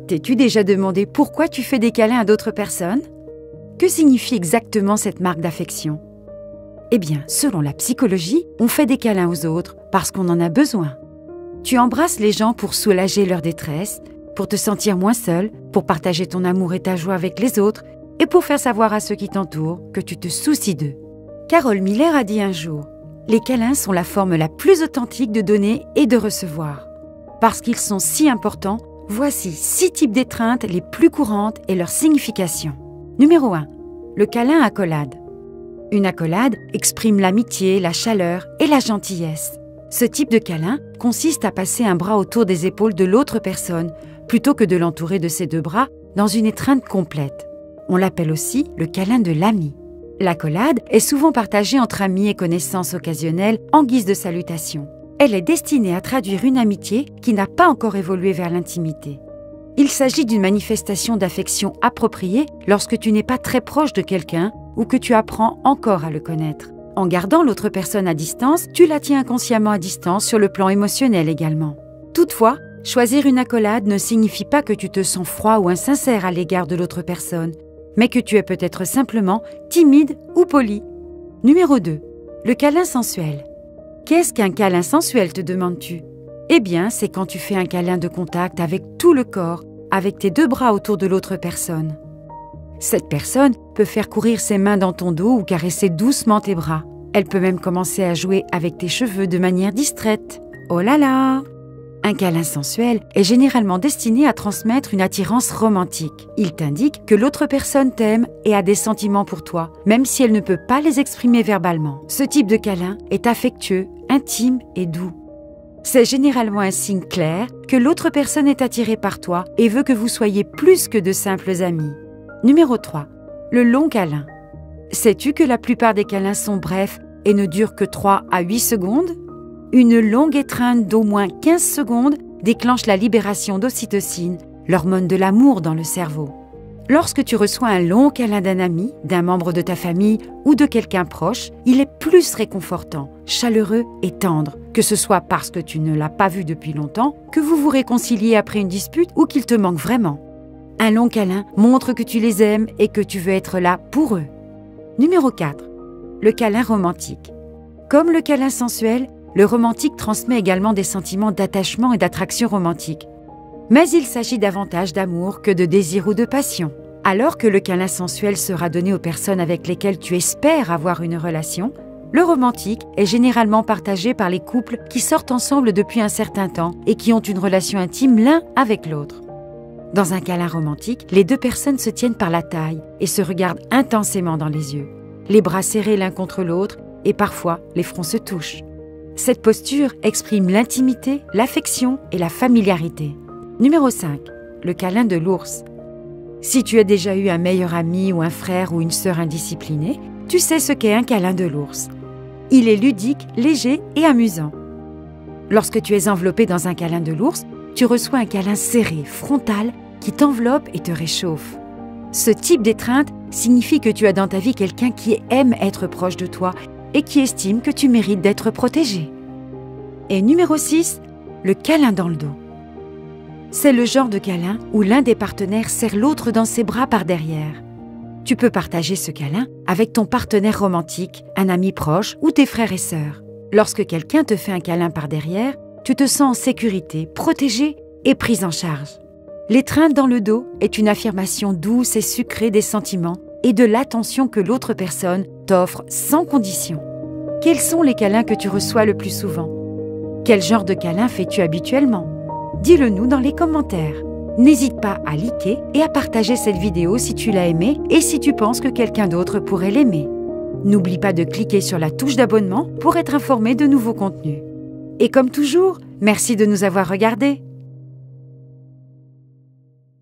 T'es-tu déjà demandé pourquoi tu fais des câlins à d'autres personnes? Que signifie exactement cette marque d'affection? Eh bien, selon la psychologie, on fait des câlins aux autres parce qu'on en a besoin. Tu embrasses les gens pour soulager leur détresse, pour te sentir moins seul, pour partager ton amour et ta joie avec les autres et pour faire savoir à ceux qui t'entourent que tu te soucies d'eux. Carol Miller a dit un jour: « Les câlins sont la forme la plus authentique de donner et de recevoir. Parce qu'ils sont si importants, voici 6 types d'étreintes les plus courantes et leur signification. Numéro 1. Le câlin accolade. Une accolade exprime l'amitié, la chaleur et la gentillesse. Ce type de câlin consiste à passer un bras autour des épaules de l'autre personne plutôt que de l'entourer de ses 2 bras dans une étreinte complète. On l'appelle aussi le câlin de l'ami. L'accolade est souvent partagée entre amis et connaissances occasionnelles en guise de salutation. Elle est destinée à traduire une amitié qui n'a pas encore évolué vers l'intimité. Il s'agit d'une manifestation d'affection appropriée lorsque tu n'es pas très proche de quelqu'un ou que tu apprends encore à le connaître. En gardant l'autre personne à distance, tu la tiens inconsciemment à distance sur le plan émotionnel également. Toutefois, choisir une accolade ne signifie pas que tu te sens froid ou insincère à l'égard de l'autre personne, mais que tu es peut-être simplement timide ou poli. Numéro 2. Le câlin sensuel. Qu'est-ce qu'un câlin sensuel, te demandes-tu? Eh bien, c'est quand tu fais un câlin de contact avec tout le corps, avec tes 2 bras autour de l'autre personne. Cette personne peut faire courir ses mains dans ton dos ou caresser doucement tes bras. Elle peut même commencer à jouer avec tes cheveux de manière distraite. Oh là là! Un câlin sensuel est généralement destiné à transmettre une attirance romantique. Il t'indique que l'autre personne t'aime et a des sentiments pour toi, même si elle ne peut pas les exprimer verbalement. Ce type de câlin est affectueux, intime et doux. C'est généralement un signe clair que l'autre personne est attirée par toi et veut que vous soyez plus que de simples amis. Numéro 3. Le long câlin. Sais-tu que la plupart des câlins sont brefs et ne durent que 3 à 8 secondes? Une longue étreinte d'au moins 15 secondes déclenche la libération d'ocytocine, l'hormone de l'amour dans le cerveau. Lorsque tu reçois un long câlin d'un ami, d'un membre de ta famille ou de quelqu'un proche, il est plus réconfortant, chaleureux et tendre, que ce soit parce que tu ne l'as pas vu depuis longtemps, que vous vous réconciliez après une dispute ou qu'il te manque vraiment. Un long câlin montre que tu les aimes et que tu veux être là pour eux. Numéro 4. Le câlin romantique. Comme le câlin sensuel, le romantique transmet également des sentiments d'attachement et d'attraction romantique. Mais il s'agit davantage d'amour que de désir ou de passion. Alors que le câlin sensuel sera donné aux personnes avec lesquelles tu espères avoir une relation, le romantique est généralement partagé par les couples qui sortent ensemble depuis un certain temps et qui ont une relation intime l'un avec l'autre. Dans un câlin romantique, les 2 personnes se tiennent par la taille et se regardent intensément dans les yeux, les bras serrés l'un contre l'autre et parfois les fronts se touchent. Cette posture exprime l'intimité, l'affection et la familiarité. Numéro 5. Le câlin de l'ours. Si tu as déjà eu un meilleur ami ou un frère ou une sœur indiscipliné, tu sais ce qu'est un câlin de l'ours. Il est ludique, léger et amusant. Lorsque tu es enveloppé dans un câlin de l'ours, tu reçois un câlin serré, frontal, qui t'enveloppe et te réchauffe. Ce type d'étreinte signifie que tu as dans ta vie quelqu'un qui aime être proche de toi et qui estime que tu mérites d'être protégé. Et numéro 6, le câlin dans le dos. C'est le genre de câlin où l'un des partenaires serre l'autre dans ses bras par derrière. Tu peux partager ce câlin avec ton partenaire romantique, un ami proche ou tes frères et sœurs. Lorsque quelqu'un te fait un câlin par derrière, tu te sens en sécurité, protégé et prise en charge. L'étreinte dans le dos est une affirmation douce et sucrée des sentiments et de l'attention que l'autre personne t'offre sans condition. Quels sont les câlins que tu reçois le plus souvent? Quel genre de câlin fais-tu habituellement? Dis-le nous dans les commentaires. N'hésite pas à liker et à partager cette vidéo si tu l'as aimée et si tu penses que quelqu'un d'autre pourrait l'aimer. N'oublie pas de cliquer sur la touche d'abonnement pour être informé de nouveaux contenus. Et comme toujours, merci de nous avoir regardés.